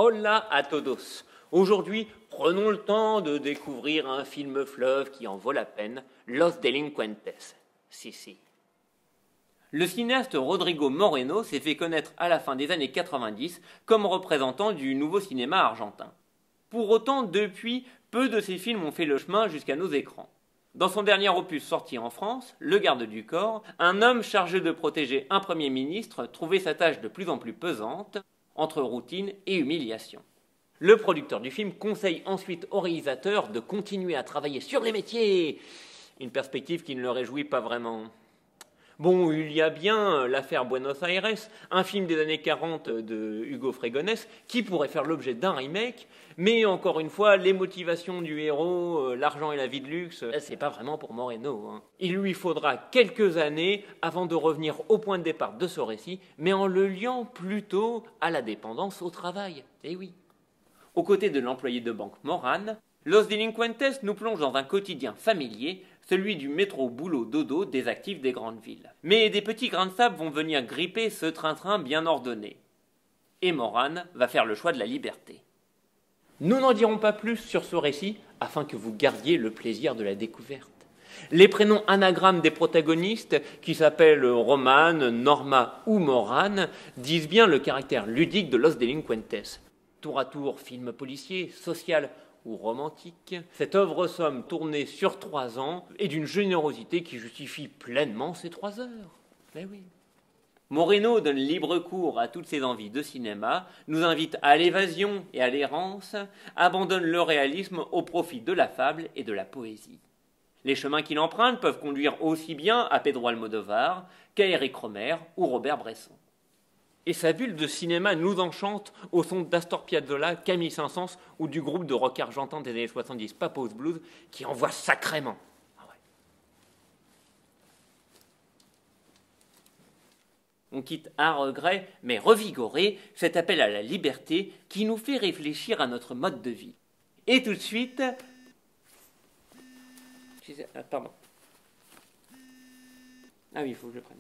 Hola a todos. Aujourd'hui, prenons le temps de découvrir un film fleuve qui en vaut la peine, Los Delincuentes. Si. Le cinéaste Rodrigo Moreno s'est fait connaître à la fin des années 90 comme représentant du nouveau cinéma argentin. Pour autant, depuis, peu de ses films ont fait le chemin jusqu'à nos écrans. Dans son dernier opus sorti en France, Le Garde du Corps, un homme chargé de protéger un Premier ministre trouvait sa tâche de plus en plus pesante, entre routine et humiliation. Le producteur du film conseille ensuite au réalisateur de continuer à travailler sur les métiers, une perspective qui ne le réjouit pas vraiment. Bon, il y a bien l'affaire Buenos Aires, un film des années 40 de Hugo Fregones, qui pourrait faire l'objet d'un remake, mais encore une fois, les motivations du héros, l'argent et la vie de luxe, c'est pas vraiment pour Moreno. Il lui faudra quelques années avant de revenir au point de départ de ce récit, mais en le liant plutôt à la dépendance au travail. Eh oui. Aux côtés de l'employé de banque Morane, Los Delincuentes nous plonge dans un quotidien familier, celui du métro boulot dodo des actifs des grandes villes. Mais des petits grains de sable vont venir gripper ce train-train bien ordonné. Et Morane va faire le choix de la liberté. Nous n'en dirons pas plus sur ce récit afin que vous gardiez le plaisir de la découverte. Les prénoms anagrammes des protagonistes, qui s'appellent Romane, Norma ou Morane, disent bien le caractère ludique de Los Delincuentes. Tour à tour, film policier, social ou romantique, cette œuvre somme tournée sur 3 ans et d'une générosité qui justifie pleinement ces 3 heures. Mais oui. Moreno donne libre cours à toutes ses envies de cinéma, nous invite à l'évasion et à l'errance, abandonne le réalisme au profit de la fable et de la poésie. Les chemins qu'il emprunte peuvent conduire aussi bien à Pedro Almodovar qu'à Éric Rohmer ou Robert Bresson. Et sa bulle de cinéma nous enchante au son d'Astor Piazzolla, Camille Saint-Saëns ou du groupe de rock argentin des années 70 Papos Blues qui envoie sacrément. On quitte à regret, mais revigoré, cet appel à la liberté qui nous fait réfléchir à notre mode de vie. Et tout de suite... Pardon. Ah oui, il faut que je prenne.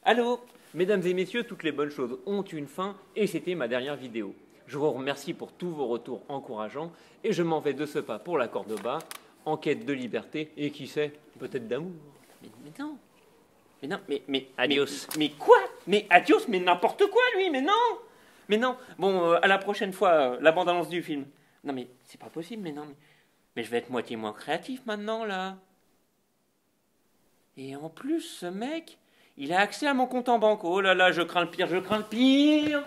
Allô ? Mesdames et messieurs, toutes les bonnes choses ont une fin et c'était ma dernière vidéo. Je vous remercie pour tous vos retours encourageants et je m'en vais de ce pas pour la Cordoba, en quête de liberté et qui sait, peut-être d'amour. Mais non, adios. Mais quoi ? Mais adios, mais n'importe quoi lui, mais non. Bon, à la prochaine fois, la bande-annonce du film. Non mais, c'est pas possible, mais je vais être moitié moins créatif maintenant, là. Et en plus, ce mec... il a accès à mon compte en banque. Oh là là, je crains le pire.